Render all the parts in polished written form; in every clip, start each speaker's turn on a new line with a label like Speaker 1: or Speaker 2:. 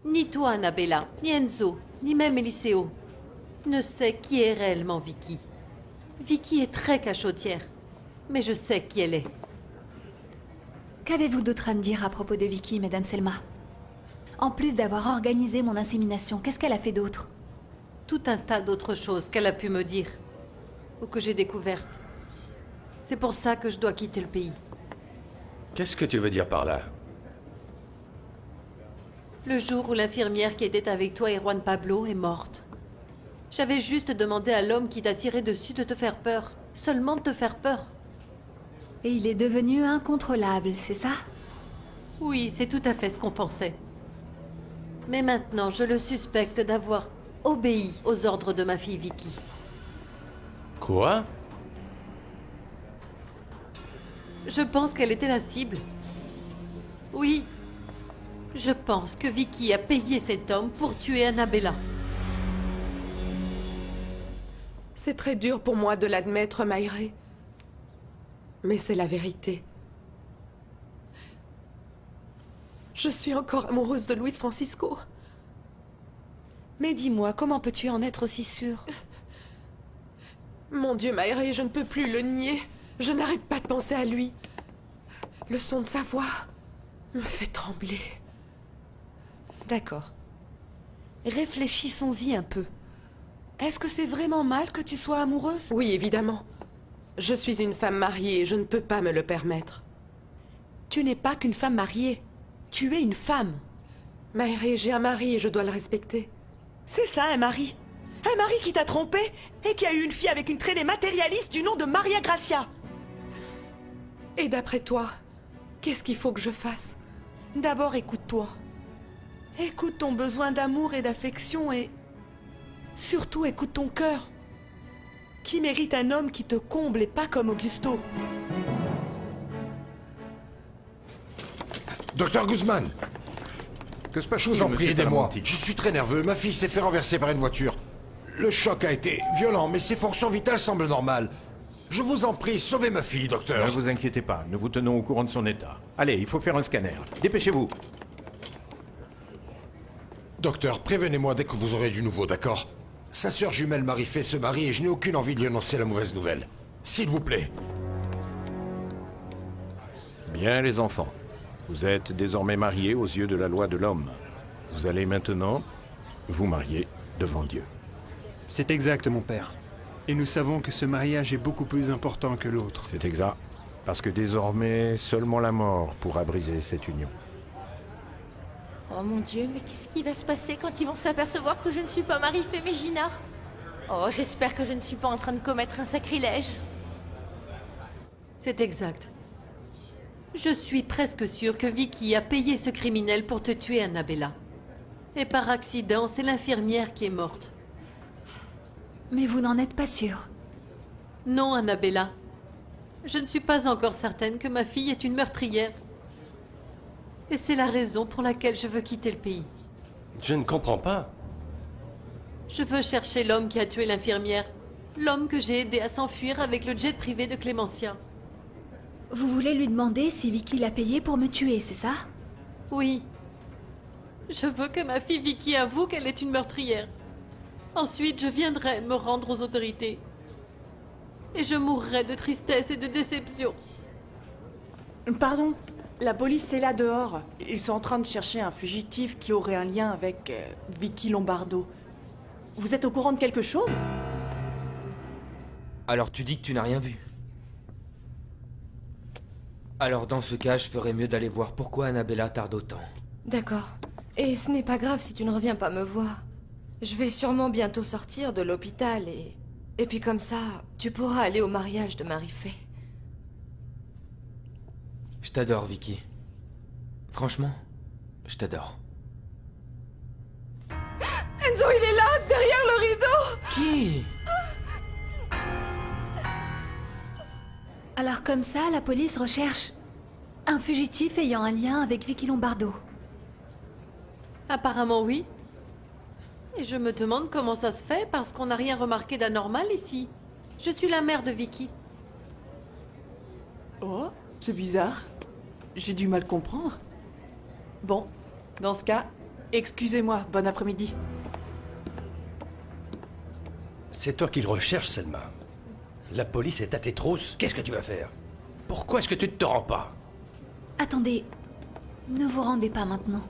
Speaker 1: Ni toi, Annabella, ni Enzo, ni même Eliseo ne sait qui est réellement Vicky. Vicky est très cachotière, mais je sais qui elle est.
Speaker 2: Qu'avez-vous d'autre à me dire à propos de Vicky, Madame Selma? En plus d'avoir organisé mon insémination, qu'est-ce qu'elle a fait d'autre?
Speaker 1: Tout un tas d'autres choses qu'elle a pu me dire, ou que j'ai découvertes. C'est pour ça que je dois quitter le pays.
Speaker 3: Qu'est-ce que tu veux dire par là?
Speaker 1: Le jour où l'infirmière qui était avec toi et Juan Pablo est morte. J'avais juste demandé à l'homme qui t'a tiré dessus de te faire peur. Seulement de te faire peur.
Speaker 2: Et il est devenu incontrôlable, c'est ça?
Speaker 1: Oui, c'est tout à fait ce qu'on pensait. Mais maintenant, je le suspecte d'avoir obéi aux ordres de ma fille Vicky.
Speaker 3: Quoi?
Speaker 1: Je pense qu'elle était la cible. Oui. Je pense que Vicky a payé cet homme pour tuer Annabella.
Speaker 4: C'est très dur pour moi de l'admettre, Mayré. Mais c'est la vérité. Je suis encore amoureuse de Luis Francisco.
Speaker 5: Mais dis-moi, comment peux-tu en être aussi sûre?
Speaker 4: Mon Dieu, Mayré, je ne peux plus le nier. Je n'arrête pas de penser à lui. Le son de sa voix me fait trembler.
Speaker 5: D'accord. Réfléchissons-y un peu. Est-ce que c'est vraiment mal que tu sois amoureuse?
Speaker 4: Oui, évidemment. Je suis une femme mariée et je ne peux pas me le permettre.
Speaker 5: Tu n'es pas qu'une femme mariée. Tu es une femme.
Speaker 4: Mayré, j'ai un mari et je dois le respecter.
Speaker 5: C'est ça, un mari. Un mari qui t'a trompé et qui a eu une fille avec une traînée matérialiste du nom de Maria Gracia.
Speaker 4: Et d'après toi, qu'est-ce qu'il faut que je fasse?
Speaker 5: D'abord, écoute-toi. Écoute ton besoin d'amour et d'affection et... surtout, écoute ton cœur. Qui mérite un homme qui te comble et pas comme Augusto.
Speaker 6: Docteur Guzman,
Speaker 7: Que se passe-t-il,
Speaker 6: je vous en prie,
Speaker 7: monsieur
Speaker 6: aidez-moi.
Speaker 7: Talamonti?
Speaker 6: Je suis très nerveux. Ma fille s'est fait renverser par une voiture. Le choc a été violent, mais ses fonctions vitales semblent normales. Je vous en prie, sauvez ma fille, docteur.
Speaker 7: Ne vous inquiétez pas, nous vous tenons au courant de son état. Allez, il faut faire un scanner. Dépêchez-vous.
Speaker 6: Docteur, prévenez-moi dès que vous aurez du nouveau, d'accord? Sa sœur jumelle Marie-Fé se marie et je n'ai aucune envie de lui annoncer la mauvaise nouvelle. S'il vous plaît.
Speaker 7: Bien, les enfants. Vous êtes désormais mariés aux yeux de la loi de l'homme. Vous allez maintenant vous marier devant Dieu.
Speaker 8: C'est exact, mon père. Et nous savons que ce mariage est beaucoup plus important que l'autre.
Speaker 7: C'est exact. Parce que désormais, seulement la mort pourra briser cette union.
Speaker 9: Oh mon Dieu, mais qu'est-ce qui va se passer quand ils vont s'apercevoir que je ne suis pas Marie-Fé Mégina? Oh, j'espère que je ne suis pas en train de commettre un sacrilège.
Speaker 1: C'est exact. Je suis presque sûre que Vicky a payé ce criminel pour te tuer, Annabella. Et par accident, c'est l'infirmière qui est morte.
Speaker 2: Mais vous n'en êtes pas sûr.
Speaker 1: Non, Annabella. Je ne suis pas encore certaine que ma fille est une meurtrière. Et c'est la raison pour laquelle je veux quitter le pays.
Speaker 3: Je ne comprends pas.
Speaker 1: Je veux chercher l'homme qui a tué l'infirmière. L'homme que j'ai aidé à s'enfuir avec le jet privé de Clémentia.
Speaker 2: Vous voulez lui demander si Vicky l'a payé pour me tuer, c'est ça?
Speaker 1: Oui. Je veux que ma fille Vicky avoue qu'elle est une meurtrière. Ensuite, je viendrai me rendre aux autorités. Et je mourrai de tristesse et de déception.
Speaker 10: Pardon, la police est là dehors. Ils sont en train de chercher un fugitif qui aurait un lien avec Vicky Lombardo. Vous êtes au courant de quelque chose?
Speaker 11: Alors tu dis que tu n'as rien vu? Alors dans ce cas, je ferais mieux d'aller voir pourquoi Annabella tarde autant.
Speaker 9: D'accord. Et ce n'est pas grave si tu ne reviens pas me voir. Je vais sûrement bientôt sortir de l'hôpital et... Et puis comme ça, tu pourras aller au mariage de Marie-Fé.
Speaker 11: Je t'adore, Vicky. Franchement, je t'adore.
Speaker 4: Enzo, il est là, derrière le rideau!
Speaker 11: Qui?
Speaker 2: Alors comme ça, la police recherche un fugitif ayant un lien avec Vicky Lombardo.
Speaker 1: Apparemment oui. Et je me demande comment ça se fait parce qu'on n'a rien remarqué d'anormal ici. Je suis la mère de Vicky.
Speaker 10: Oh, c'est bizarre. J'ai du mal comprendre. Bon, dans ce cas, Excusez-moi, bon après-midi.
Speaker 3: C'est toi qui le recherches, Selma. La police est à tes trousses. Qu'est-ce que tu vas faire? Pourquoi est-ce que tu ne te rends pas?
Speaker 2: Attendez, ne vous rendez pas maintenant.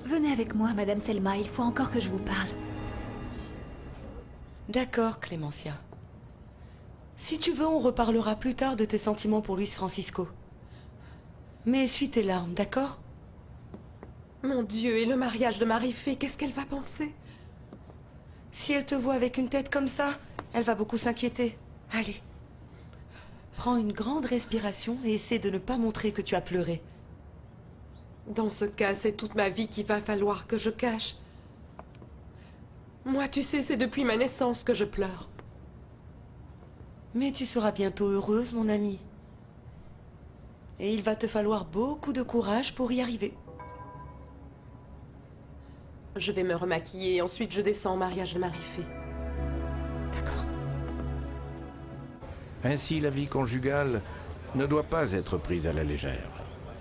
Speaker 2: Venez avec moi, Madame Selma, il faut encore que je vous parle.
Speaker 5: D'accord, Clémentia. Si tu veux, on reparlera plus tard de tes sentiments pour Luis Francisco. Mais essuie tes larmes, d'accord?
Speaker 4: Mon Dieu, et le mariage de Marie-Fée, qu'est-ce qu'elle va penser?
Speaker 5: Si elle te voit avec une tête comme ça, elle va beaucoup s'inquiéter. Allez. Prends une grande respiration et essaie de ne pas montrer que tu as pleuré.
Speaker 4: Dans ce cas, c'est toute ma vie qu'il va falloir que je cache. Moi, tu sais, c'est depuis ma naissance que je pleure.
Speaker 5: Mais tu seras bientôt heureuse, mon amie. Et il va te falloir beaucoup de courage pour y arriver.
Speaker 4: Je vais me remaquiller et ensuite je descends au mariage de Marie-Fée.
Speaker 5: D'accord.
Speaker 7: Ainsi, la vie conjugale ne doit pas être prise à la légère.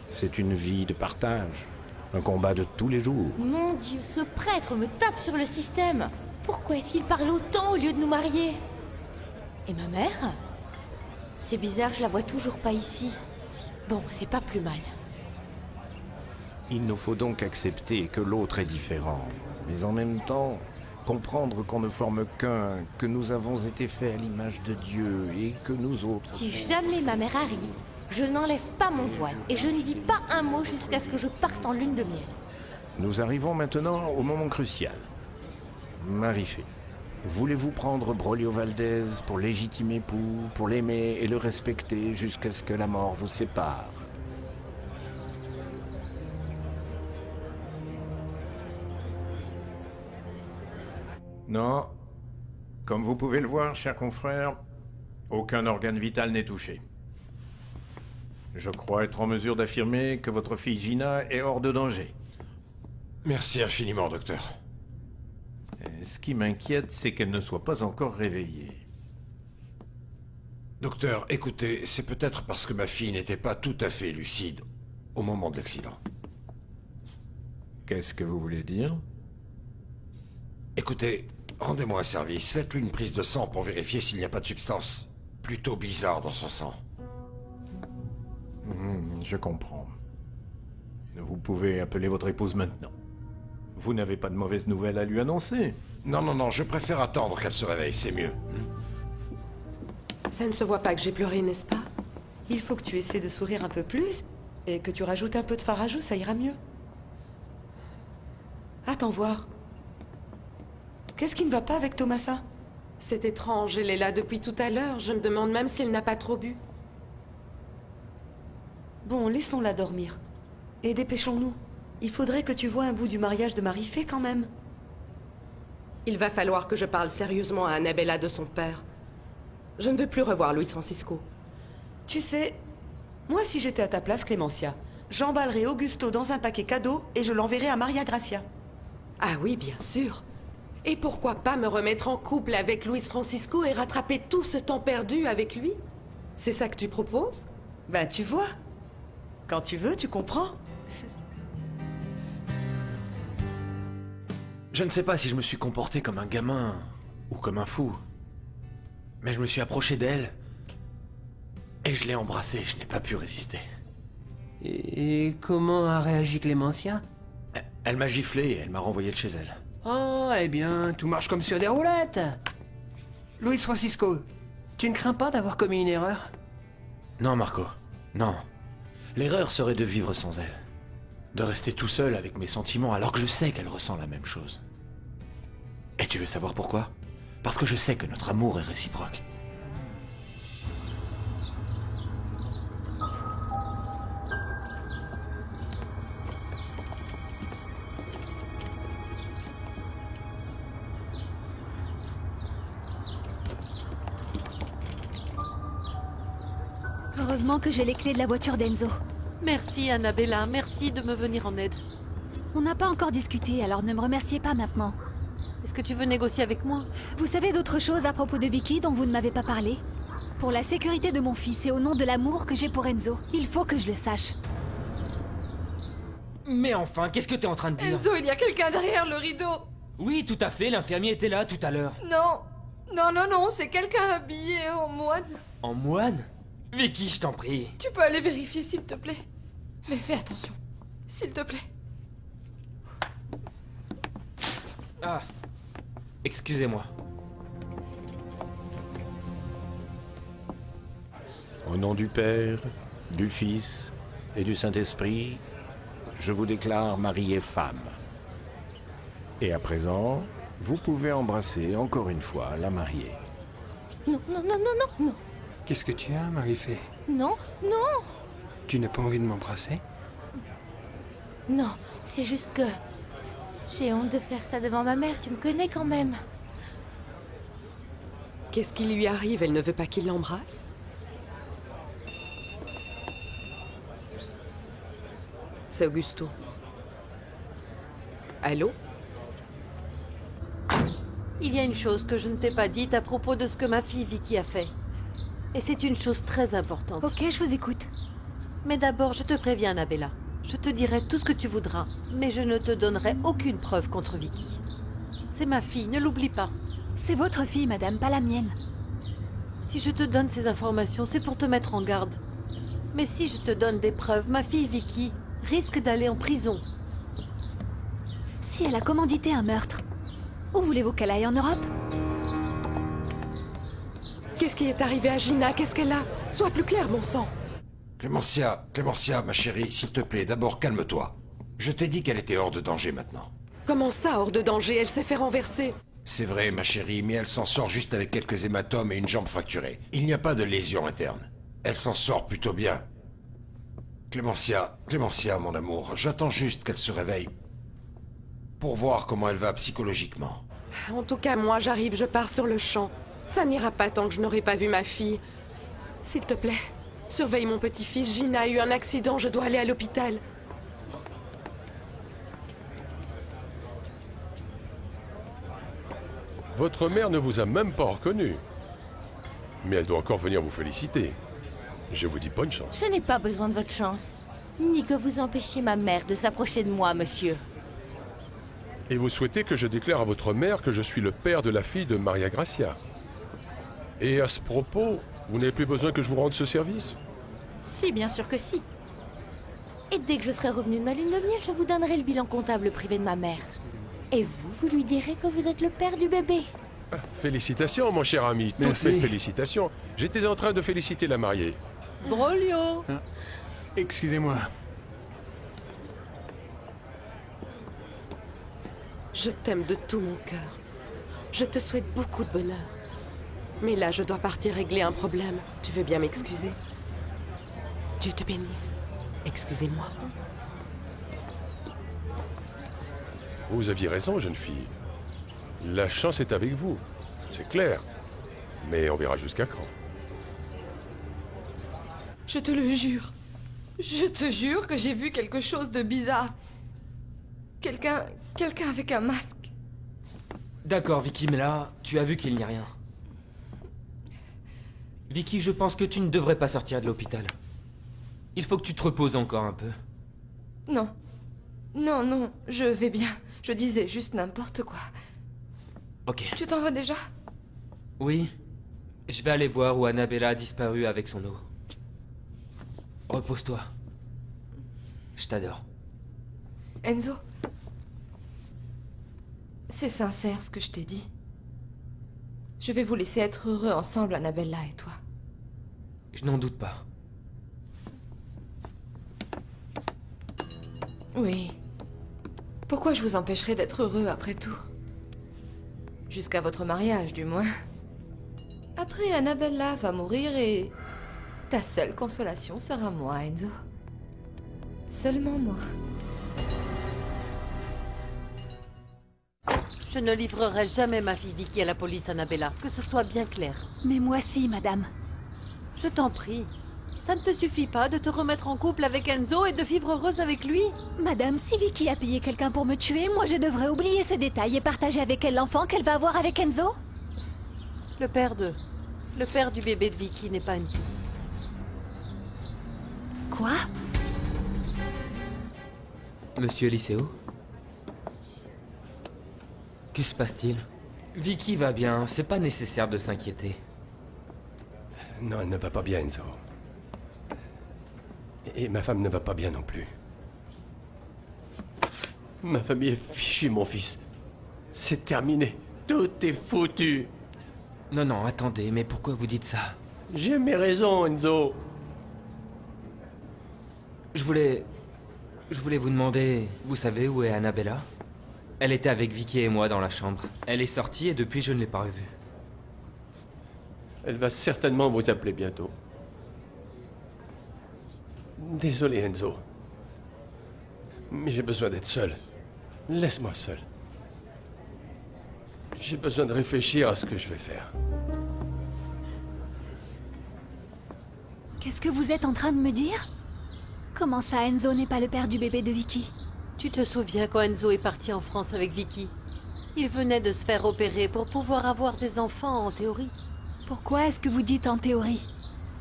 Speaker 7: C'est une vie de partage, un combat de tous les jours.
Speaker 12: Mon Dieu, ce prêtre me tape sur le système. Pourquoi est-ce qu'il parle autant au lieu de nous marier? Et ma mère? C'est bizarre, je la vois toujours pas ici. Bon, c'est pas plus mal.
Speaker 7: Il nous faut donc accepter que l'autre est différent, mais en même temps, comprendre qu'on ne forme qu'un, que nous avons été faits à l'image de Dieu et que nous autres...
Speaker 12: Si jamais ma mère arrive, je n'enlève pas mon voile et je ne dis pas un mot jusqu'à ce que je parte en lune de miel.
Speaker 7: Nous arrivons maintenant au moment crucial. Marie-Fée, voulez-vous prendre Brolio Valdez pour légitime époux, pour l'aimer et le respecter jusqu'à ce que la mort vous sépare? Non. Comme vous pouvez le voir, cher confrère, aucun organe vital n'est touché. Je crois être en mesure d'affirmer que votre fille Gina est hors de danger.
Speaker 6: Merci infiniment, docteur.
Speaker 7: Ce qui m'inquiète, c'est qu'elle ne soit pas encore réveillée.
Speaker 6: Docteur, écoutez, c'est peut-être parce que ma fille n'était pas tout à fait lucide au moment de l'accident.
Speaker 7: Qu'est-ce que vous voulez dire?
Speaker 6: Écoutez, rendez-moi un service. Faites-lui une prise de sang pour vérifier s'il n'y a pas de substance plutôt bizarre dans son sang.
Speaker 7: Je comprends. Vous pouvez appeler votre épouse maintenant. Vous n'avez pas de mauvaises nouvelles à lui annoncer?
Speaker 6: Non, non, non, je préfère attendre qu'elle se réveille, c'est mieux.
Speaker 4: Ça ne se voit pas que j'ai pleuré, n'est-ce pas?
Speaker 5: Il faut que tu essaies de sourire un peu plus et que tu rajoutes un peu de fard à joues, ça ira mieux. Attends voir. Qu'est-ce qui ne va pas avec Thomasa?
Speaker 4: C'est étrange, elle est là depuis tout à l'heure. Je me demande même si elle n'a pas trop bu.
Speaker 5: Bon, laissons-la dormir. Et dépêchons-nous. Il faudrait que tu vois un bout du mariage de Marie-Fée quand même.
Speaker 4: Il va falloir que je parle sérieusement à Annabella de son père. Je ne veux plus revoir Luis Francisco.
Speaker 5: Tu sais, moi si j'étais à ta place, Clémentia, j'emballerais Augusto dans un paquet cadeau et je l'enverrais à Maria Gracia.
Speaker 4: Ah oui, bien sûr. Et pourquoi pas me remettre en couple avec Luis Francisco et rattraper tout ce temps perdu avec lui? C'est ça que tu proposes?
Speaker 5: Ben tu vois. Quand tu veux, tu comprends.
Speaker 13: Je ne sais pas si je me suis comporté comme un gamin ou comme un fou. Mais je me suis approché d'elle et je l'ai embrassée, je n'ai pas pu résister.
Speaker 11: Et comment a réagi Clémentia?
Speaker 13: Elle m'a giflé et elle m'a renvoyé de chez elle.
Speaker 11: Oh, eh bien, tout marche comme sur des roulettes. Luis Francisco, tu ne crains pas d'avoir commis une erreur?
Speaker 13: Non, Marco, non. L'erreur serait de vivre sans elle. De rester tout seul avec mes sentiments alors que je sais qu'elle ressent la même chose. Et tu veux savoir pourquoi? Parce que je sais que notre amour est réciproque.
Speaker 2: Heureusement que j'ai les clés de la voiture d'Enzo.
Speaker 1: Merci, Annabella. Merci de me venir en aide.
Speaker 2: On n'a pas encore discuté, alors ne me remerciez pas maintenant.
Speaker 1: Est-ce que tu veux négocier avec moi?
Speaker 2: Vous savez d'autres choses à propos de Vicky dont vous ne m'avez pas parlé? Pour la sécurité de mon fils et au nom de l'amour que j'ai pour Enzo, il faut que je le sache.
Speaker 14: Mais enfin, qu'est-ce que t'es en train de dire?
Speaker 4: Enzo, il y a quelqu'un derrière le rideau.
Speaker 14: Oui, tout à fait, l'infirmier était là tout à l'heure.
Speaker 9: Non, non, non, non, c'est quelqu'un habillé en moine.
Speaker 14: En moine? Vicky, je t'en prie.
Speaker 9: Tu peux aller vérifier, s'il te plaît. Mais fais attention, s'il te plaît.
Speaker 14: Ah, excusez-moi.
Speaker 7: Au nom du Père, du Fils et du Saint-Esprit, je vous déclare mari et femme. Et à présent, vous pouvez embrasser encore une fois la mariée.
Speaker 12: Non, non, non, non, non, non.
Speaker 8: Qu'est-ce que tu as, Marie-Fée?
Speaker 12: Non, non.
Speaker 8: Tu n'as pas envie de m'embrasser?
Speaker 12: Non, c'est juste que... J'ai honte de faire ça devant ma mère, tu me connais quand même.
Speaker 4: Qu'est-ce qui lui arrive? Elle ne veut pas qu'il l'embrasse? C'est Augusto. Allô?
Speaker 1: Il y a une chose que je ne t'ai pas dite à propos de ce que ma fille Vicky a fait. Et c'est une chose très importante.
Speaker 2: Ok, je vous écoute.
Speaker 1: Mais d'abord, je te préviens, Annabella. Je te dirai tout ce que tu voudras, mais je ne te donnerai aucune preuve contre Vicky. C'est ma fille, ne l'oublie pas.
Speaker 2: C'est votre fille, madame, pas la mienne.
Speaker 1: Si je te donne ces informations, c'est pour te mettre en garde. Mais si je te donne des preuves, ma fille Vicky risque d'aller en prison.
Speaker 2: Si elle a commandité un meurtre, où voulez-vous qu'elle aille en Europe?
Speaker 4: Qu'est-ce qui est arrivé à Gina? Qu'est-ce qu'elle a? Sois plus clair, mon sang.
Speaker 6: Clémentia, ma chérie, s'il te plaît, d'abord calme-toi. Je t'ai dit qu'elle était hors de danger maintenant.
Speaker 4: Comment ça, hors de danger? Elle s'est fait renverser.
Speaker 6: C'est vrai, ma chérie, mais elle s'en sort juste avec quelques hématomes et une jambe fracturée. Il n'y a pas de lésion interne. Elle s'en sort plutôt bien. Clémentia, mon amour, j'attends juste qu'elle se réveille pour voir comment elle va psychologiquement.
Speaker 4: En tout cas, moi, j'arrive, je pars sur le champ. Ça n'ira pas tant que je n'aurai pas vu ma fille. S'il te plaît, surveille mon petit-fils. Gina a eu un accident, je dois aller à l'hôpital.
Speaker 15: Votre mère ne vous a même pas reconnu. Mais elle doit encore venir vous féliciter. Je vous dis bonne chance.
Speaker 12: Je n'ai pas besoin de votre chance. Ni que vous empêchiez ma mère de s'approcher de moi, monsieur.
Speaker 15: Et vous souhaitez que je déclare à votre mère que je suis le père de la fille de Maria Gracia. Et à ce propos, vous n'avez plus besoin que je vous rende ce service?
Speaker 12: Si, bien sûr que si. Et dès que je serai revenu de ma lune de miel, je vous donnerai le bilan comptable privé de ma mère. Et vous lui direz que vous êtes le père du bébé.
Speaker 15: Félicitations, mon cher ami. Toutes
Speaker 8: Merci.
Speaker 15: mes félicitations. J'étais en train de féliciter la mariée.
Speaker 1: Brolio!
Speaker 8: Excusez-moi.
Speaker 4: Je t'aime de tout mon cœur. Je te souhaite beaucoup de bonheur. Mais là, je dois partir régler un problème. Tu veux bien m'excuser? Dieu te bénisse. Excusez-moi.
Speaker 15: Vous aviez raison, jeune fille. La chance est avec vous. C'est clair. Mais on verra jusqu'à quand.
Speaker 9: Je te le jure. Je te jure que j'ai vu quelque chose de bizarre. Quelqu'un avec un masque.
Speaker 14: D'accord, Vicky, mais là, tu as vu qu'il n'y a rien. Vicky, je pense que tu ne devrais pas sortir de l'hôpital. Il faut que tu te reposes encore un peu.
Speaker 9: Non. Non, non, je vais bien. Je disais juste n'importe quoi.
Speaker 14: Ok.
Speaker 9: Tu t'en vas déjà?
Speaker 14: Oui. Je vais aller voir où Annabella a disparu avec son eau. Repose-toi. Je t'adore.
Speaker 9: Enzo. C'est sincère ce que je t'ai dit. Je vais vous laisser être heureux ensemble, Annabella et toi.
Speaker 14: Je n'en doute pas.
Speaker 9: Oui. Pourquoi je vous empêcherais d'être heureux après tout? Jusqu'à votre mariage, du moins. Après, Annabella va mourir et... ta seule consolation sera moi, Enzo. Seulement moi.
Speaker 1: Je ne livrerai jamais ma fille Vicky à la police, Annabella. Que ce soit bien clair.
Speaker 2: Mais moi si, madame.
Speaker 1: Je t'en prie. Ça ne te suffit pas de te remettre en couple avec Enzo et de vivre heureuse avec lui?
Speaker 2: Madame, si Vicky a payé quelqu'un pour me tuer, moi je devrais oublier ces détails et partager avec elle l'enfant qu'elle va avoir avec Enzo?
Speaker 1: Le père du bébé de Vicky n'est pas Enzo.
Speaker 2: Quoi?
Speaker 14: Monsieur Liceo? Que se passe-t-il? Vicky va bien, c'est pas nécessaire de s'inquiéter.
Speaker 3: Non, elle ne va pas bien, Enzo. Et ma femme ne va pas bien non plus. Ma famille est fichue, mon fils. C'est terminé. Tout est foutu.
Speaker 14: Non, non, attendez, mais pourquoi vous dites ça?
Speaker 3: J'ai mes raisons, Enzo.
Speaker 14: Je voulais vous demander, vous savez où est Annabella? Elle était avec Vicky et moi dans la chambre. Elle est sortie et depuis je ne l'ai pas revue.
Speaker 3: Elle va certainement vous appeler bientôt. Désolé, Enzo. Mais j'ai besoin d'être seul. Laisse-moi seul. J'ai besoin de réfléchir à ce que je vais faire.
Speaker 2: Qu'est-ce que vous êtes en train de me dire? Comment ça, Enzo n'est pas le père du bébé de Vicky?
Speaker 1: Tu te souviens quand Enzo est parti en France avec Vicky? Il venait de se faire opérer pour pouvoir avoir des enfants, en théorie.
Speaker 2: Pourquoi est-ce que vous dites en théorie?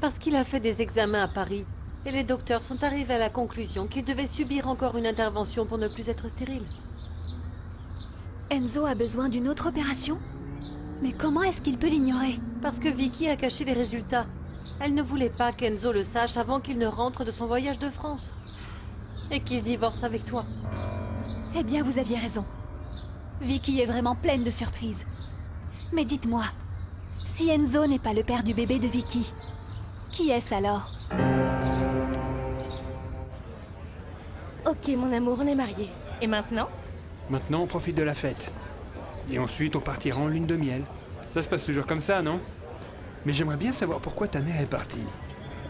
Speaker 1: Parce qu'il a fait des examens à Paris. Et les docteurs sont arrivés à la conclusion qu'il devait subir encore une intervention pour ne plus être stérile.
Speaker 2: Enzo a besoin d'une autre opération? Mais comment est-ce qu'il peut l'ignorer?
Speaker 1: Parce que Vicky a caché les résultats. Elle ne voulait pas qu'Enzo le sache avant qu'il ne rentre de son voyage de France. Et qu'il divorce avec toi.
Speaker 2: Eh bien, vous aviez raison. Vicky est vraiment pleine de surprises. Mais dites-moi, si Enzo n'est pas le père du bébé de Vicky, qui est-ce alors?
Speaker 12: Ok, mon amour, on est mariés. Et maintenant?
Speaker 8: Maintenant, on profite de la fête. Et ensuite, on partira en lune de miel. Ça se passe toujours comme ça, non? Mais j'aimerais bien savoir pourquoi ta mère est partie.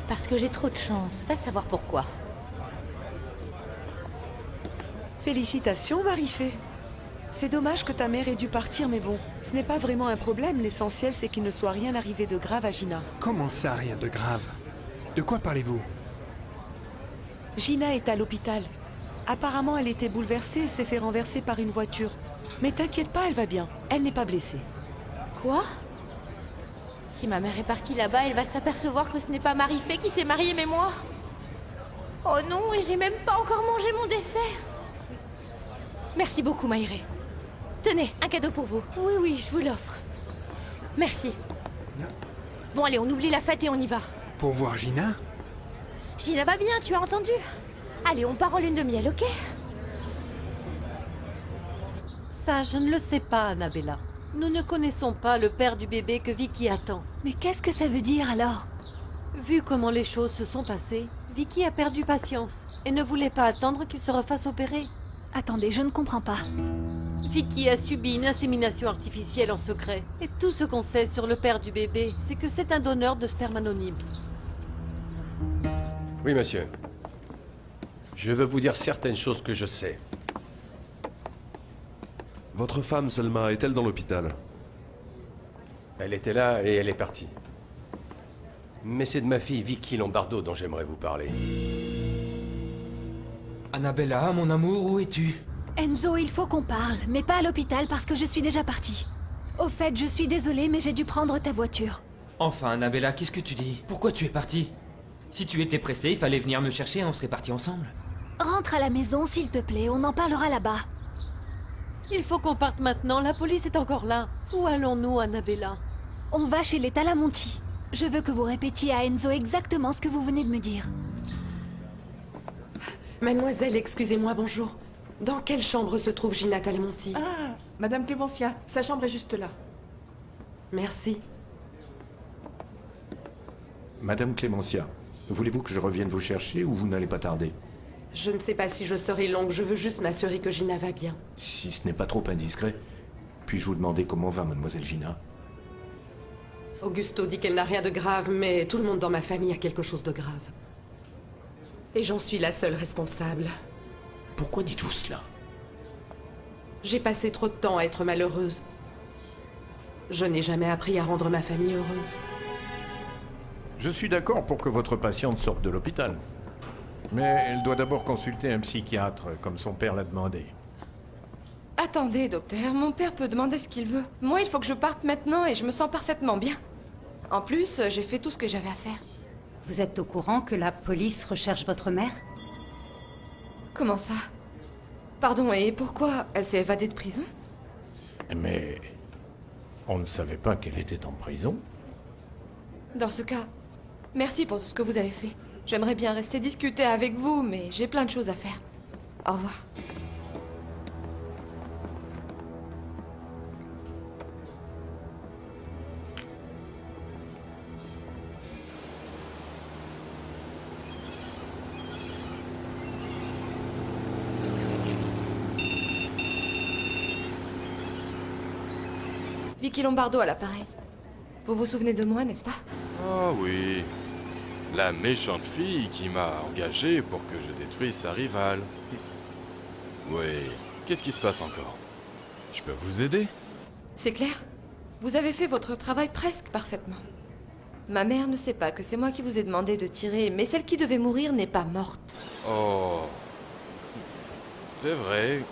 Speaker 12: Parce que j'ai trop de chance. Va savoir pourquoi.
Speaker 5: Félicitations, Marie-Fé. C'est dommage que ta mère ait dû partir, mais bon, ce n'est pas vraiment un problème. L'essentiel, c'est qu'il ne soit rien arrivé de grave à Gina.
Speaker 8: Comment ça, rien de grave? De quoi parlez-vous?
Speaker 5: Gina est à l'hôpital. Apparemment, elle était bouleversée et s'est fait renverser par une voiture. Mais t'inquiète pas, elle va bien. Elle n'est pas blessée.
Speaker 12: Quoi? Si ma mère est partie là-bas, elle va s'apercevoir que ce n'est pas Marie-Fé qui s'est mariée, mais moi. Oh non, et j'ai même pas encore mangé mon dessert. Merci beaucoup, Maïré. Tenez, un cadeau pour vous. Oui, oui, je vous l'offre. Merci. Bon, allez, on oublie la fête et on y va.
Speaker 8: Pour voir Gina?
Speaker 12: Gina va bien, tu as entendu? Allez, on part en lune de miel, ok?
Speaker 1: Ça, je ne le sais pas, Annabella. Nous ne connaissons pas le père du bébé que Vicky attend.
Speaker 2: Mais qu'est-ce que ça veut dire alors?
Speaker 1: Vu comment les choses se sont passées, Vicky a perdu patience et ne voulait pas attendre qu'il se refasse opérer.
Speaker 2: Attendez, je ne comprends pas.
Speaker 1: Vicky a subi une insémination artificielle en secret. Et tout ce qu'on sait sur le père du bébé, c'est que c'est un donneur de sperme anonyme.
Speaker 3: Oui, monsieur. Je veux vous dire certaines choses que je sais.
Speaker 16: Votre femme, Selma, est-elle dans l'hôpital?
Speaker 3: Elle était là et elle est partie. Mais c'est de ma fille Vicky Lombardo dont j'aimerais vous parler.
Speaker 14: Annabella, mon amour, où es-tu?
Speaker 2: Enzo, il faut qu'on parle, mais pas à l'hôpital parce que je suis déjà partie. Au fait, je suis désolée, mais j'ai dû prendre ta voiture.
Speaker 14: Enfin, Annabella, qu'est-ce que tu dis? Pourquoi tu es partie? Si tu étais pressée, il fallait venir me chercher et on serait partis ensemble.
Speaker 2: Rentre à la maison, s'il te plaît, on en parlera là-bas.
Speaker 1: Il faut qu'on parte maintenant, la police est encore là. Où allons-nous, Annabella?
Speaker 2: On va chez les Talamonti. Je veux que vous répétiez à Enzo exactement ce que vous venez de me dire.
Speaker 4: Mademoiselle, excusez-moi, bonjour. Dans quelle chambre se trouve Gina Talamonti?
Speaker 10: Ah, Madame Clémentia, sa chambre est juste là.
Speaker 4: Merci.
Speaker 7: Madame Clémentia, voulez-vous que je revienne vous chercher ou vous n'allez pas tarder?
Speaker 4: Je ne sais pas si je serai longue, je veux juste m'assurer que Gina va bien.
Speaker 7: Si ce n'est pas trop indiscret, puis-je vous demander comment va mademoiselle Gina?
Speaker 4: Augusto dit qu'elle n'a rien de grave, mais tout le monde dans ma famille a quelque chose de grave. Et j'en suis la seule responsable.
Speaker 7: Pourquoi dites-vous cela?
Speaker 4: J'ai passé trop de temps à être malheureuse. Je n'ai jamais appris à rendre ma famille heureuse.
Speaker 7: Je suis d'accord pour que votre patiente sorte de l'hôpital. Mais elle doit d'abord consulter un psychiatre, comme son père l'a demandé.
Speaker 9: Attendez, docteur, mon père peut demander ce qu'il veut. Moi, il faut que je parte maintenant et je me sens parfaitement bien. En plus, j'ai fait tout ce que j'avais à faire.
Speaker 17: Vous êtes au courant que la police recherche votre mère?
Speaker 9: Comment ça? Pardon, et pourquoi elle s'est évadée de prison?
Speaker 7: Mais on ne savait pas qu'elle était en prison.
Speaker 9: Dans ce cas, merci pour tout ce que vous avez fait. J'aimerais bien rester discuter avec vous, mais j'ai plein de choses à faire. Au revoir. Vicky Lombardo à l'appareil. Vous vous souvenez de moi, n'est-ce pas?
Speaker 17: Ah oui. La méchante fille qui m'a engagé pour que je détruise sa rivale. Oui. Qu'est-ce qui se passe encore? Je peux vous aider?
Speaker 9: C'est clair. Vous avez fait votre travail presque parfaitement. Ma mère ne sait pas que c'est moi qui vous ai demandé de tirer, mais celle qui devait mourir n'est pas morte.
Speaker 17: Oh. C'est vrai.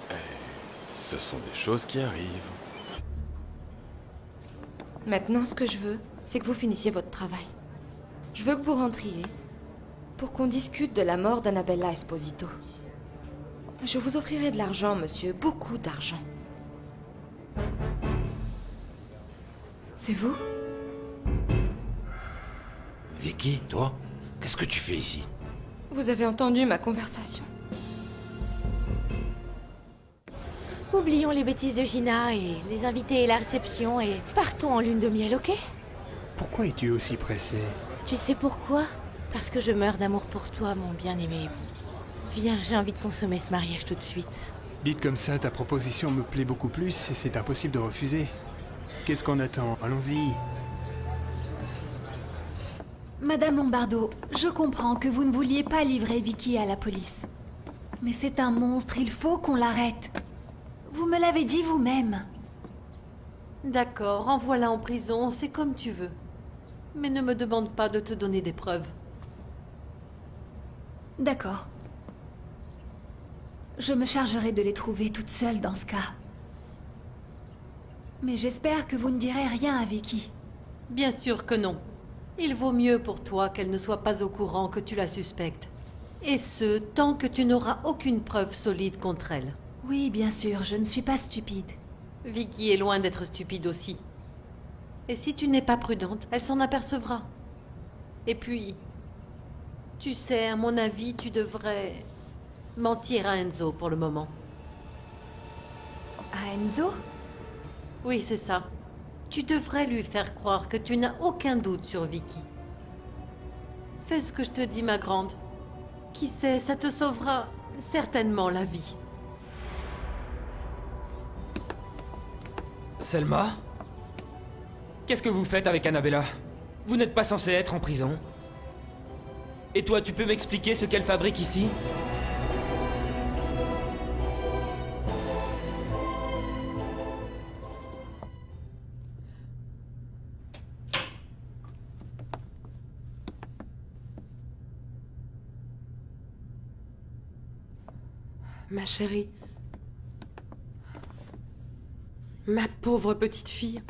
Speaker 17: Ce sont des choses qui arrivent.
Speaker 9: Maintenant, ce que je veux, c'est que vous finissiez votre travail. Je veux que vous rentriez pour qu'on discute de la mort d'Annabella Esposito. Je vous offrirai de l'argent, monsieur, beaucoup d'argent. C'est vous?
Speaker 6: Vicky, toi? Qu'est-ce que tu fais ici?
Speaker 9: Vous avez entendu ma conversation.
Speaker 12: Oublions les bêtises de Gina et les invités et la réception et partons en lune de miel, ok?
Speaker 8: Pourquoi es-tu aussi pressé?
Speaker 12: Tu sais pourquoi? Parce que je meurs d'amour pour toi, mon bien-aimé. Viens, j'ai envie de consommer ce mariage tout de suite.
Speaker 8: Dites comme ça, ta proposition me plaît beaucoup plus et c'est impossible de refuser. Qu'est-ce qu'on attend? Allons-y.
Speaker 2: Madame Lombardo, je comprends que vous ne vouliez pas livrer Vicky à la police. Mais c'est un monstre, il faut qu'on l'arrête. Vous me l'avez dit vous-même.
Speaker 1: D'accord, envoie-la en prison, c'est comme tu veux. Mais ne me demande pas de te donner des preuves.
Speaker 2: D'accord. Je me chargerai de les trouver toute seule dans ce cas. Mais j'espère que vous ne direz rien à Vicky.
Speaker 1: Bien sûr que non. Il vaut mieux pour toi qu'elle ne soit pas au courant que tu la suspectes. Et ce, tant que tu n'auras aucune preuve solide contre elle.
Speaker 2: Oui, bien sûr, je ne suis pas stupide.
Speaker 1: Vicky est loin d'être stupide aussi. Et si tu n'es pas prudente, elle s'en apercevra. Et puis, tu sais, à mon avis, tu devrais mentir à Enzo pour le moment.
Speaker 2: À Enzo?
Speaker 1: Oui, c'est ça. Tu devrais lui faire croire que tu n'as aucun doute sur Vicky. Fais ce que je te dis, ma grande. Qui sait, ça te sauvera certainement la vie.
Speaker 14: Selma? Qu'est-ce que vous faites avec Annabella? Vous n'êtes pas censé être en prison. Et toi, tu peux m'expliquer ce qu'elle fabrique ici?
Speaker 4: Ma chérie. Ma pauvre petite fille.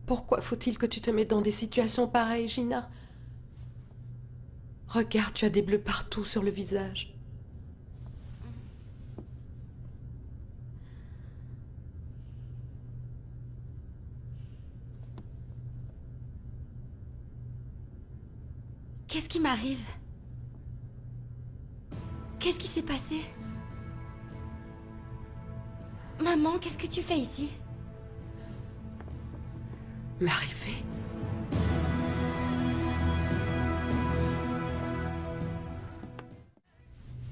Speaker 4: Pourquoi faut-il que tu te mettes dans des situations pareilles, Gina? Regarde, tu as des bleus partout sur le visage.
Speaker 12: Qu'est-ce qui m'arrive? Qu'est-ce qui s'est passé? Maman, qu'est-ce que tu fais ici?
Speaker 4: Marie-Fée.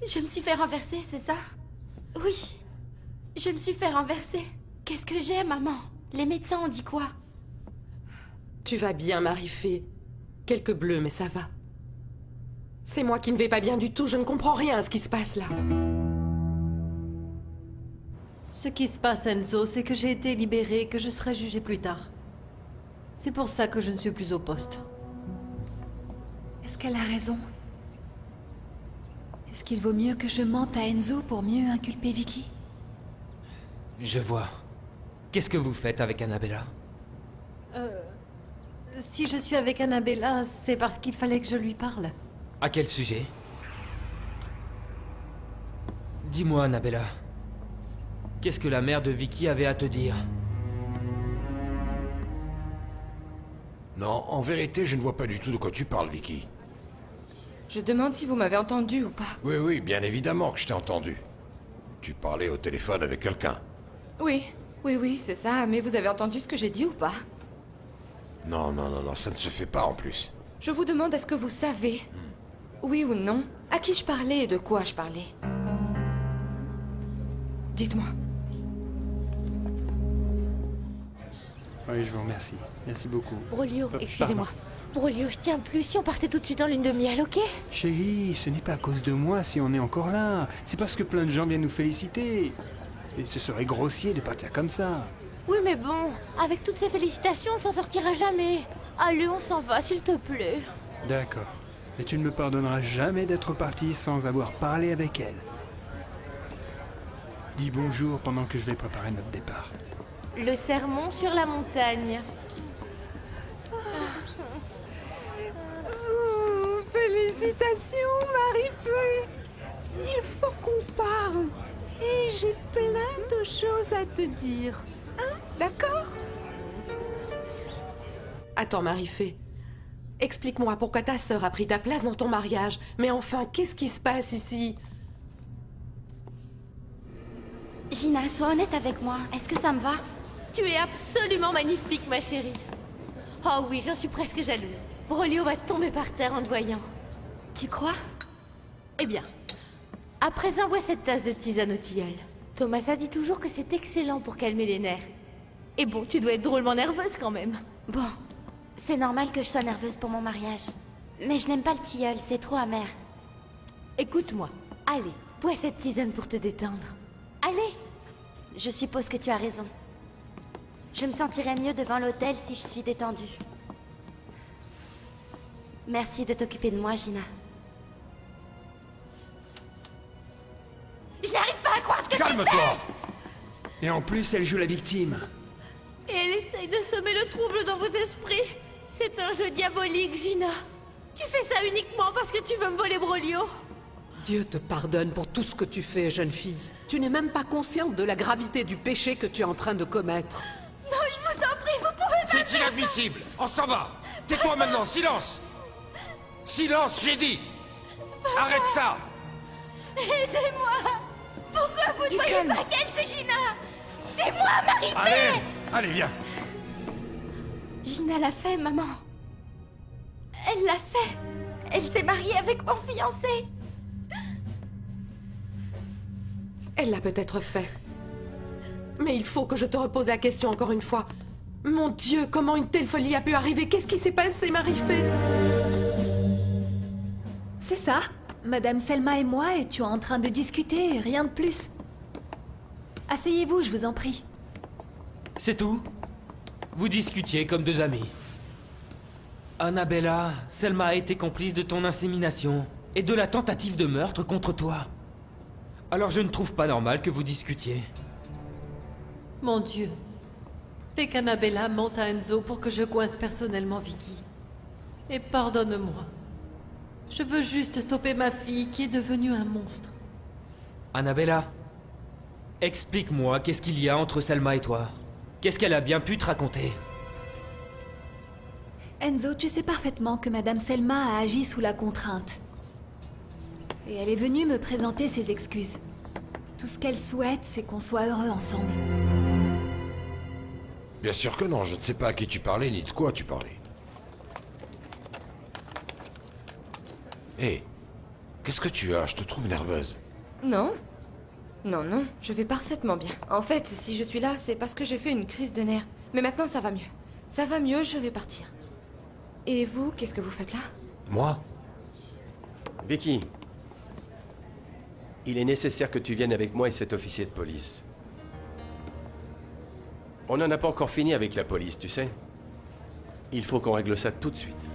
Speaker 12: Je me suis fait renverser, c'est ça? Oui. Je me suis fait renverser. Qu'est-ce que j'ai, maman? Les médecins ont dit quoi?
Speaker 4: Tu vas bien, Marie-Fée. Quelques bleus, mais ça va. C'est moi qui ne vais pas bien du tout, je ne comprends rien à ce qui se passe là.
Speaker 1: Ce qui se passe, Enzo, c'est que j'ai été libérée et que je serai jugée plus tard. C'est pour ça que je ne suis plus au poste.
Speaker 2: Est-ce qu'elle a raison? Est-ce qu'il vaut mieux que je mente à Enzo pour mieux inculper Vicky?
Speaker 14: Je vois. Qu'est-ce que vous faites avec Annabella?
Speaker 1: Si je suis avec Annabella, c'est parce qu'il fallait que je lui parle.
Speaker 14: À quel sujet? Dis-moi, Annabella. Qu'est-ce que la mère de Vicky avait à te dire?
Speaker 6: Non, en vérité, je ne vois pas du tout de quoi tu parles, Vicky.
Speaker 9: Je demande si vous m'avez entendu ou pas.
Speaker 6: Oui, oui, bien évidemment que je t'ai entendu. Tu parlais au téléphone avec quelqu'un.
Speaker 9: Oui, oui, c'est ça, mais vous avez entendu ce que j'ai dit ou pas?
Speaker 6: Non, non, non, non, ça ne se fait pas en plus.
Speaker 9: Je vous demande, est-ce que vous savez, oui ou non, à qui je parlais et de quoi je parlais? Dites-moi.
Speaker 8: Oui, je vous remercie. Merci beaucoup.
Speaker 12: Brolio, excusez-moi. Brolio, je tiens plus si on partait tout de suite en lune de miel, ok?
Speaker 8: Chérie, ce n'est pas à cause de moi si on est encore là. C'est parce que plein de gens viennent nous féliciter. Et ce serait grossier de partir comme ça.
Speaker 12: Oui, mais bon, avec toutes ces félicitations, on s'en sortira jamais. Allez, on s'en va, s'il te plaît.
Speaker 8: D'accord. Mais tu ne me pardonneras jamais d'être parti sans avoir parlé avec elle. Dis bonjour pendant que je vais préparer notre départ.
Speaker 12: Le sermon sur la montagne.
Speaker 5: Félicitations, Marie-Fé. Il faut qu'on parle. Et j'ai plein de choses à te dire. Hein? D'accord?
Speaker 4: Attends, Marie-Fé. Explique-moi pourquoi ta sœur a pris ta place dans ton mariage. Mais enfin, qu'est-ce qui se passe ici?
Speaker 18: Gina, sois honnête avec moi. Est-ce que ça me va?
Speaker 12: Tu es absolument magnifique, ma chérie. Oh oui, j'en suis presque jalouse. Brolio va tomber par terre en te voyant.
Speaker 18: Tu crois?
Speaker 12: Eh bien, à présent, bois cette tasse de tisane au tilleul. Thomas a dit toujours que c'est excellent pour calmer les nerfs. Et bon, tu dois être drôlement nerveuse quand même.
Speaker 18: Bon, c'est normal que je sois nerveuse pour mon mariage. Mais je n'aime pas le tilleul, c'est trop amer.
Speaker 12: Écoute-moi, allez, bois cette tisane pour te détendre. Allez!
Speaker 18: Je suppose que tu as raison. Je me sentirais mieux devant l'hôtel si je suis détendue. Merci de t'occuper de moi, Gina.
Speaker 12: Je n'arrive pas à croire ce que tu fais!
Speaker 6: Calme-toi!
Speaker 8: Et en plus, elle joue la victime.
Speaker 12: Et elle essaye de semer le trouble dans vos esprits. C'est un jeu diabolique, Gina. Tu fais ça uniquement parce que tu veux me voler Brolio.
Speaker 4: Dieu te pardonne pour tout ce que tu fais, jeune fille. Tu n'es même pas consciente de la gravité du péché que tu es en train de commettre.
Speaker 12: Non, je vous en prie, vous pouvez pas...
Speaker 6: C'est inadmissible! On s'en va! Tais-toi maintenant, silence! Silence, j'ai dit! Arrête ça!
Speaker 12: Aidez-moi! Pourquoi vous ne voyez pas qu'elle, c'est Gina? C'est moi, Marie-Fé!
Speaker 6: Allez! Allez, viens!
Speaker 18: Gina l'a fait, maman. Elle l'a fait. Elle s'est mariée avec mon fiancé.
Speaker 4: Elle l'a peut-être fait. Mais il faut que je te repose la question encore une fois. Mon Dieu, comment une telle folie a pu arriver? Qu'est-ce qui s'est passé, Marie-Fé?
Speaker 2: C'est ça. Madame Selma et moi étions en train de discuter, rien de plus. Asseyez-vous, je vous en prie.
Speaker 14: C'est tout? Vous discutiez comme deux amis. Annabella, Selma a été complice de ton insémination et de la tentative de meurtre contre toi. Alors je ne trouve pas normal que vous discutiez.
Speaker 1: Mon Dieu. Fais qu'Annabella mente à Enzo pour que je coince personnellement Vicky. Et pardonne-moi. Je veux juste stopper ma fille qui est devenue un monstre.
Speaker 14: Annabella, explique-moi qu'est-ce qu'il y a entre Selma et toi. Qu'est-ce qu'elle a bien pu te raconter?
Speaker 2: Enzo, tu sais parfaitement que Madame Selma a agi sous la contrainte. Et elle est venue me présenter ses excuses. Tout ce qu'elle souhaite, c'est qu'on soit heureux ensemble.
Speaker 6: Bien sûr que non, je ne sais pas à qui tu parlais ni de quoi tu parlais. Hé, qu'est-ce que tu as? Je te trouve nerveuse.
Speaker 9: Non. Non, je vais parfaitement bien. En fait, si je suis là, c'est parce que j'ai fait une crise de nerfs. Mais maintenant, ça va mieux. Ça va mieux, je vais partir. Et vous, qu'est-ce que vous faites là?
Speaker 3: Moi? Vicky. Il est nécessaire que tu viennes avec moi et cet officier de police. On n'en a pas encore fini avec la police, tu sais. Il faut qu'on règle ça tout de suite.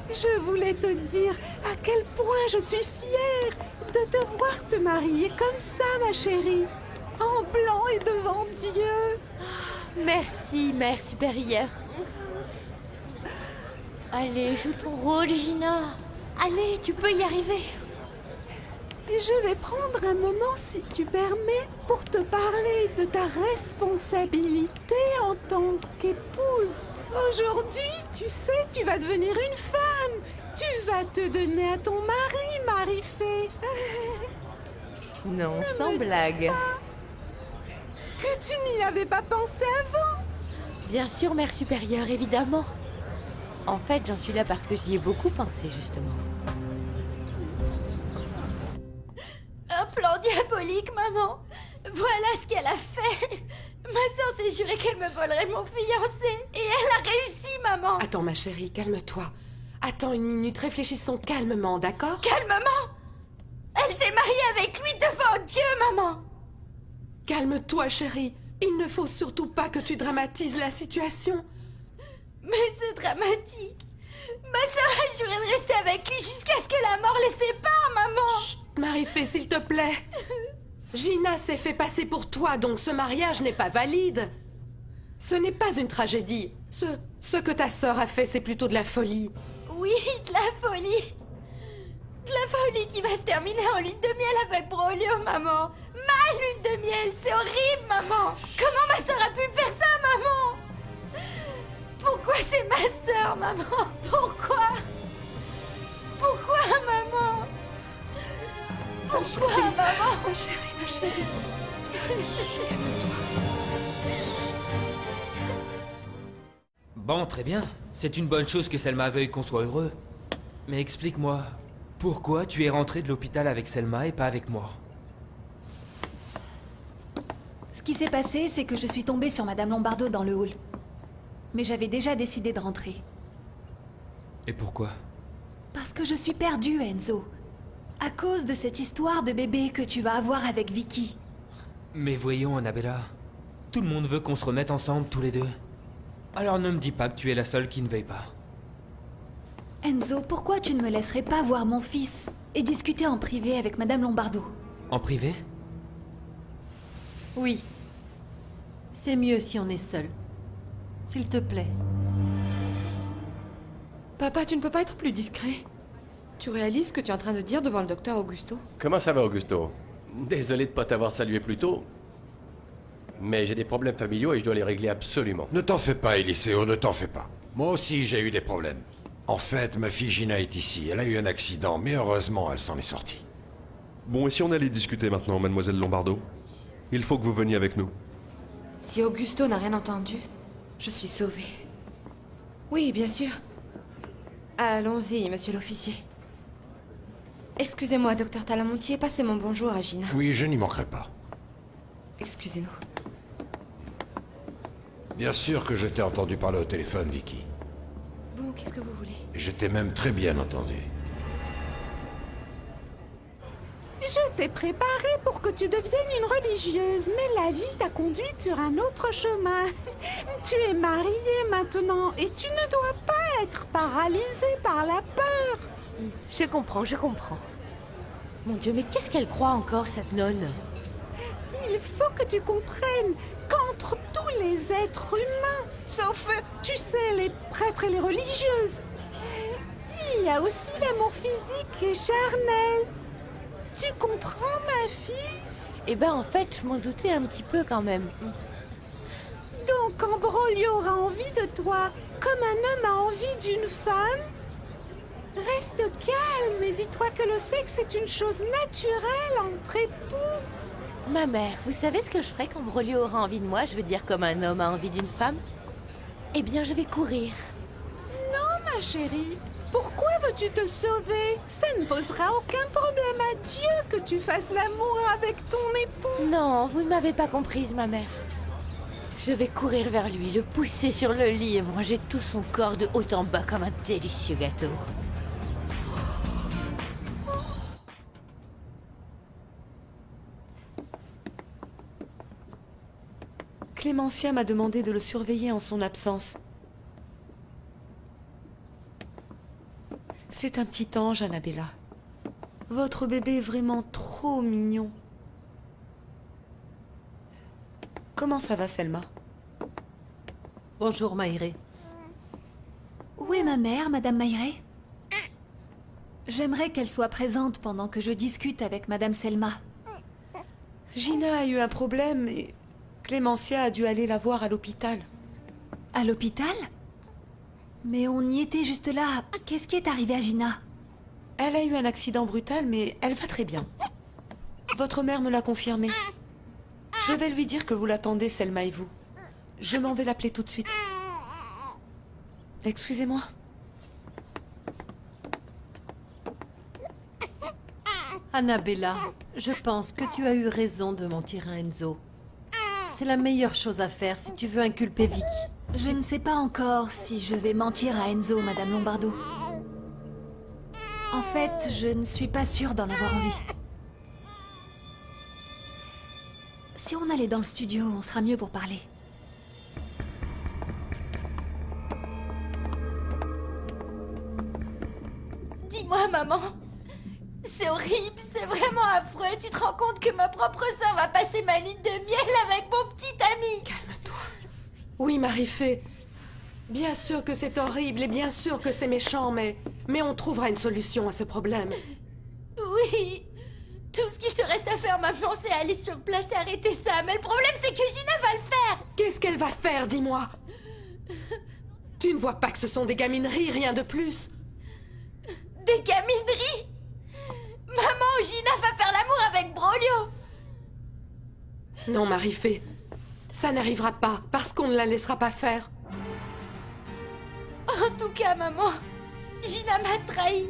Speaker 5: Je voulais te dire à quel point je suis fière de te voir te marier comme ça, ma chérie. En blanc et devant Dieu.
Speaker 12: Merci, mère supérieure. Allez, joue ton rôle, Gina. Allez, tu peux y arriver.
Speaker 19: Je vais prendre un moment, si tu permets, pour te parler de ta responsabilité en tant qu'épouse. Aujourd'hui, tu sais, tu vas devenir une femme. Tu vas te donner à ton mari, Marie-Fée.
Speaker 9: Non, sans blague.
Speaker 19: Que tu n'y avais pas pensé avant.
Speaker 12: Bien sûr, mère supérieure, évidemment. En fait, j'en suis là parce que j'y ai beaucoup pensé, justement.
Speaker 1: Un plan diabolique, maman. Voilà ce qu'elle a fait. Ma sœur s'est jurée qu'elle me volerait mon fiancé. Et elle a réussi, maman.
Speaker 4: Attends, ma chérie, calme-toi. Attends une minute, réfléchissons calmement, d'accord?
Speaker 1: Calmement. Elle s'est mariée avec lui devant Dieu, maman.
Speaker 4: Calme-toi, chérie. Il ne faut surtout pas que tu dramatises la situation.
Speaker 1: Mais c'est dramatique. Ma sœur a juré de rester avec lui jusqu'à ce que la mort les sépare, maman.
Speaker 4: Chut, Marie-Fée, s'il te plaît. Gina s'est fait passer pour toi, donc ce mariage n'est pas valide. Ce n'est pas une tragédie. Ce que ta sœur a fait, c'est plutôt de la folie.
Speaker 1: Oui, de la folie. De la folie qui va se terminer en lune de miel avec Brolio, maman. Ma lune de miel, c'est horrible, maman. Comment ma sœur a pu me faire ça, maman? Pourquoi c'est ma sœur, maman? Pourquoi? Pourquoi, maman? Pourquoi, maman?
Speaker 4: Ma chérie. Calme-toi.
Speaker 14: Bon, très bien. C'est une bonne chose que Selma veuille qu'on soit heureux. Mais explique-moi, pourquoi tu es rentré de l'hôpital avec Selma et pas avec moi?
Speaker 2: Ce qui s'est passé, c'est que je suis tombée sur Madame Lombardo dans le hall. Mais j'avais déjà décidé de rentrer.
Speaker 14: Et pourquoi?
Speaker 2: Parce que je suis perdue, Enzo. À cause de cette histoire de bébé que tu vas avoir avec Vicky.
Speaker 14: Mais voyons, Annabella. Tout le monde veut qu'on se remette ensemble, tous les deux. Alors ne me dis pas que tu es la seule qui ne veuille pas.
Speaker 2: Enzo, pourquoi tu ne me laisserais pas voir mon fils et discuter en privé avec Madame Lombardo?
Speaker 14: En privé?
Speaker 1: Oui. C'est mieux si on est seul. S'il te plaît.
Speaker 9: Papa, tu ne peux pas être plus discret. Tu réalises ce que tu es en train de dire devant le docteur Augusto?
Speaker 3: Comment ça va, Augusto? Désolé de pas t'avoir salué plus tôt. Mais j'ai des problèmes familiaux et je dois les régler absolument.
Speaker 6: Ne t'en fais pas, Eliseo, ne t'en fais pas. Moi aussi, j'ai eu des problèmes. En fait, ma fille Gina est ici. Elle a eu un accident, mais heureusement, elle s'en est sortie.
Speaker 16: Bon, et si on allait discuter maintenant, mademoiselle Lombardo? Il faut que vous veniez avec nous.
Speaker 9: Si Augusto n'a rien entendu, je suis sauvée. Oui, bien sûr. Allons-y, monsieur l'officier. Excusez-moi, docteur Talamontier, passez mon bonjour à Gina.
Speaker 6: Oui, je n'y manquerai pas.
Speaker 9: Excusez-nous.
Speaker 6: Bien sûr que je t'ai entendu parler au téléphone, Vicky.
Speaker 9: Bon, qu'est-ce que vous voulez?
Speaker 6: Je t'ai même très bien entendu.
Speaker 19: Je t'ai préparé pour que tu deviennes une religieuse, mais la vie t'a conduite sur un autre chemin. Tu es mariée maintenant et tu ne dois pas être paralysée par la peur.
Speaker 12: Je comprends, je comprends. Mon Dieu, mais qu'est-ce qu'elle croit encore, cette nonne?
Speaker 19: Il faut que tu comprennes qu'entre tous les êtres humains, sauf, tu sais, les prêtres et les religieuses, il y a aussi l'amour physique et charnel. Tu comprends, ma fille?
Speaker 12: Eh ben, en fait, je m'en doutais un petit peu quand même.
Speaker 19: Donc, quand Brolio aura envie de toi, comme un homme a envie d'une femme, reste calme et dis-toi que le sexe est une chose naturelle entre époux.
Speaker 12: Ma mère, vous savez ce que je ferais quand Brolio aura envie de moi, je veux dire comme un homme a envie d'une femme? Eh bien, je vais courir.
Speaker 19: Non, ma chérie. Pourquoi veux-tu te sauver? Ça ne posera aucun problème à Dieu que tu fasses l'amour avec ton époux.
Speaker 12: Non, vous ne m'avez pas comprise, ma mère. Je vais courir vers lui, le pousser sur le lit et manger tout son corps de haut en bas comme un délicieux gâteau.
Speaker 5: Clémentia m'a demandé de le surveiller en son absence. C'est un petit ange, Annabella. Votre bébé est vraiment trop mignon. Comment ça va, Selma?
Speaker 1: Bonjour, Maïré.
Speaker 2: Où est ma mère, Madame Maïré? J'aimerais qu'elle soit présente pendant que je discute avec Madame Selma.
Speaker 5: Gina a eu un problème et Clémentia a dû aller la voir à l'hôpital.
Speaker 2: À l'hôpital? Mais on y était juste là. Qu'est-ce qui est arrivé à Gina?
Speaker 5: Elle a eu un accident brutal, mais elle va très bien. Votre mère me l'a confirmé. Je vais lui dire que vous l'attendez, Selma et vous. Je m'en vais l'appeler tout de suite. Excusez-moi.
Speaker 1: Annabella, je pense que tu as eu raison de mentir à Enzo. C'est la meilleure chose à faire si tu veux inculper Vicky.
Speaker 2: Je ne sais pas encore si je vais mentir à Enzo, Madame Lombardo. En fait, je ne suis pas sûre d'en avoir envie. Si on allait dans le studio, on sera mieux pour parler.
Speaker 12: Dis-moi, maman. C'est horrible, c'est vraiment affreux. Tu te rends compte que ma propre sœur va passer ma lune de miel avec mon petit ami?
Speaker 4: Calme-toi. Oui, Marie-Fée. Bien sûr que c'est horrible et bien sûr que c'est méchant, mais on trouvera une solution à ce problème.
Speaker 12: Oui. Tout ce qu'il te reste à faire, maman, c'est aller sur place et arrêter ça. Mais le problème, c'est que Gina va le faire.
Speaker 4: Qu'est-ce qu'elle va faire, dis-moi? Tu ne vois pas que ce sont des gamineries, rien de plus?
Speaker 12: Des gamineries? Maman, Gina va faire l'amour avec Brolio.
Speaker 4: Non, Marie-Fée. Ça n'arrivera pas, parce qu'on ne la laissera pas faire.
Speaker 12: En tout cas, maman, Gina m'a trahi.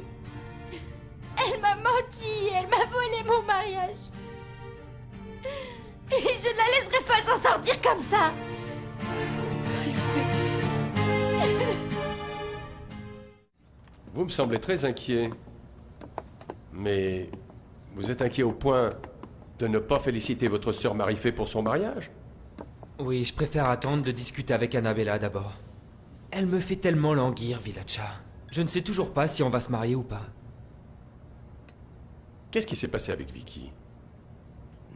Speaker 12: Elle m'a menti, elle m'a volé mon mariage. Et je ne la laisserai pas s'en sortir comme ça.
Speaker 3: Vous me semblez très inquiet. Mais vous êtes inquiet au point de ne pas féliciter votre sœur Marie-Fée pour son mariage?
Speaker 14: Oui, je préfère attendre de discuter avec Annabella d'abord. Elle me fait tellement languir, Vilacha. Je ne sais toujours pas si on va se marier ou pas.
Speaker 3: Qu'est-ce qui s'est passé avec Vicky?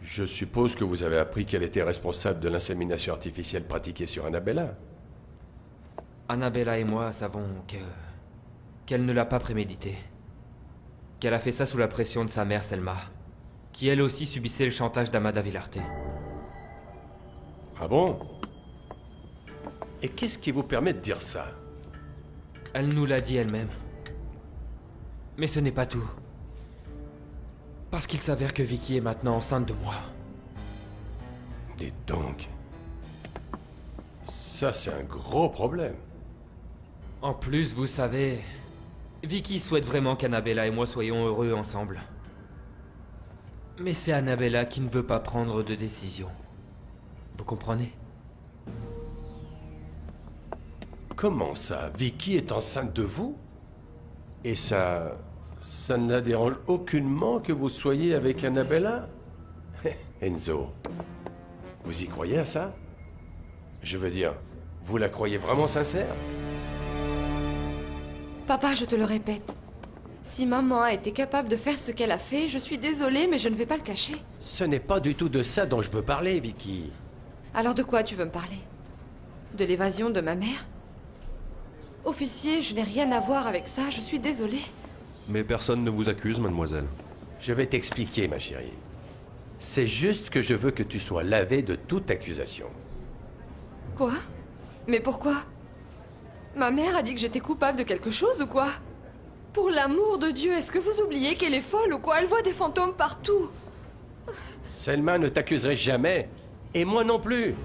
Speaker 3: Je suppose que vous avez appris qu'elle était responsable de l'insémination artificielle pratiquée sur Annabella.
Speaker 14: Annabella et moi savons qu'elle ne l'a pas prémédité. Qu'elle a fait ça sous la pression de sa mère Selma, qui elle aussi subissait le chantage d'Amada Villarte.
Speaker 3: Ah bon? Et qu'est-ce qui vous permet de dire ça?
Speaker 14: Elle nous l'a dit elle-même. Mais ce n'est pas tout. Parce qu'il s'avère que Vicky est maintenant enceinte de moi.
Speaker 3: Dites donc. Ça, c'est un gros problème.
Speaker 14: En plus, vous savez, Vicky souhaite vraiment qu'Annabella et moi soyons heureux ensemble. Mais c'est Annabella qui ne veut pas prendre de décision. Vous comprenez?
Speaker 3: Comment ça? Vicky est enceinte de vous? Et ça ne la dérange aucunement que vous soyez avec Annabella? Enzo, vous y croyez à ça? Je veux dire, vous la croyez vraiment sincère?
Speaker 4: Papa, je te le répète. Si maman a été capable de faire ce qu'elle a fait, je suis désolée, mais je ne vais pas le cacher.
Speaker 3: Ce n'est pas du tout de ça dont je veux parler, Vicky.
Speaker 4: Alors de quoi tu veux me parler? De l'évasion de ma mère? Officier, je n'ai rien à voir avec ça, je suis désolée.
Speaker 16: Mais personne ne vous accuse, mademoiselle.
Speaker 3: Je vais t'expliquer, ma chérie. C'est juste que je veux que tu sois lavée de toute accusation.
Speaker 4: Quoi? Mais pourquoi? Ma mère a dit que j'étais coupable de quelque chose ou quoi? Pour l'amour de Dieu, est-ce que vous oubliez qu'elle est folle ou quoi? Elle voit des fantômes partout.
Speaker 3: Selma ne t'accuserait jamais. Et moi non plus.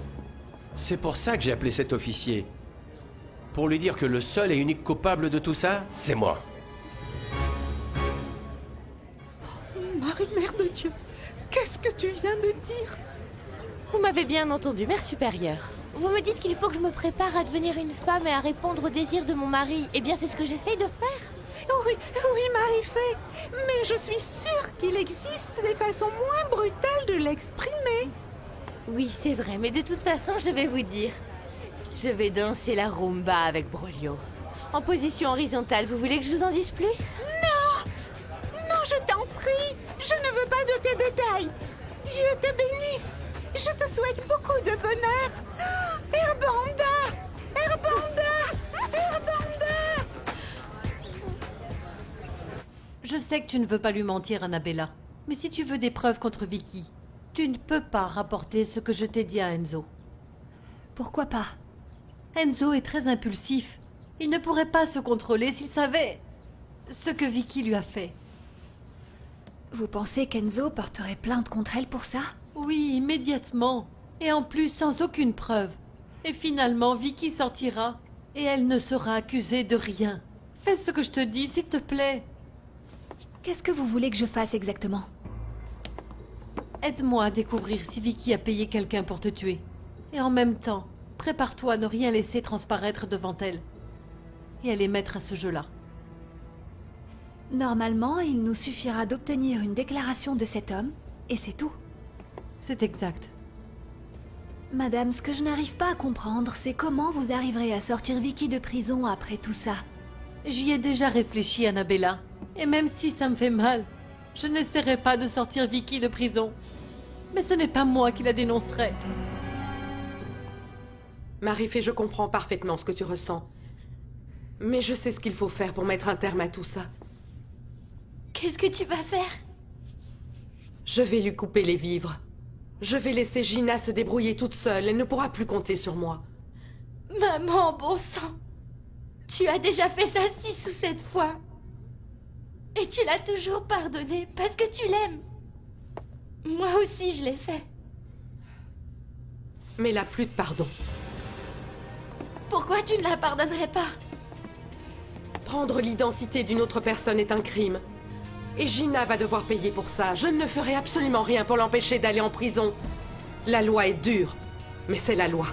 Speaker 3: C'est pour ça que j'ai appelé cet officier. Pour lui dire que le seul et unique coupable de tout ça, c'est moi.
Speaker 19: Marie-Mère de Dieu, qu'est-ce que tu viens de dire?
Speaker 12: Vous m'avez bien entendu, mère supérieure. Vous me dites qu'il faut que je me prépare à devenir une femme et à répondre aux désirs de mon mari. Eh bien, c'est ce que j'essaye de faire.
Speaker 19: Oui, oui, Marie-Fée, mais je suis sûre qu'il existe des façons moins brutales de l'exprimer.
Speaker 12: Oui, c'est vrai, mais de toute façon, je vais vous dire. Je vais danser la rumba avec Brolio. En position horizontale, vous voulez que je vous en dise plus?
Speaker 19: Non! Non, je t'en prie! Je ne veux pas de tes détails! Dieu te bénisse! Je te souhaite beaucoup de bonheur! Herbanda! Herbanda! Herbanda!
Speaker 1: Je sais que tu ne veux pas lui mentir, Annabella. Mais si tu veux des preuves contre Vicky, tu ne peux pas rapporter ce que je t'ai dit à Enzo.
Speaker 2: Pourquoi pas?
Speaker 1: Enzo est très impulsif. Il ne pourrait pas se contrôler s'il savait ce que Vicky lui a fait.
Speaker 2: Vous pensez qu'Enzo porterait plainte contre elle pour ça?
Speaker 1: Oui, immédiatement. Et en plus, sans aucune preuve. Et finalement, Vicky sortira. Et elle ne sera accusée de rien. Fais ce que je te dis, s'il te plaît.
Speaker 2: Qu'est-ce que vous voulez que je fasse exactement?
Speaker 1: Aide-moi à découvrir si Vicky a payé quelqu'un pour te tuer. Et en même temps, prépare-toi à ne rien laisser transparaître devant elle. Et à les mettre à ce jeu-là.
Speaker 2: Normalement, il nous suffira d'obtenir une déclaration de cet homme, et c'est tout.
Speaker 1: C'est exact.
Speaker 2: Madame, ce que je n'arrive pas à comprendre, c'est comment vous arriverez à sortir Vicky de prison après tout ça.
Speaker 1: J'y ai déjà réfléchi, Annabella. Et même si ça me fait mal, je n'essaierai pas de sortir Vicky de prison. Mais ce n'est pas moi qui la dénoncerai.
Speaker 4: Marie-Fée, je comprends parfaitement ce que tu ressens. Mais je sais ce qu'il faut faire pour mettre un terme à tout ça.
Speaker 12: Qu'est-ce que tu vas faire?
Speaker 4: Je vais lui couper les vivres. Je vais laisser Gina se débrouiller toute seule. Elle ne pourra plus compter sur moi.
Speaker 12: Maman, bon sang! Tu as déjà fait ça 6 ou 7 fois. Et tu l'as toujours pardonné parce que tu l'aimes. Moi aussi, je l'ai fait.
Speaker 4: Mais là, plus de pardon.
Speaker 12: Pourquoi tu ne la pardonnerais pas?
Speaker 4: Prendre l'identité d'une autre personne est un crime. Et Gina va devoir payer pour ça. Je ne ferai absolument rien pour l'empêcher d'aller en prison. La loi est dure, mais c'est la loi.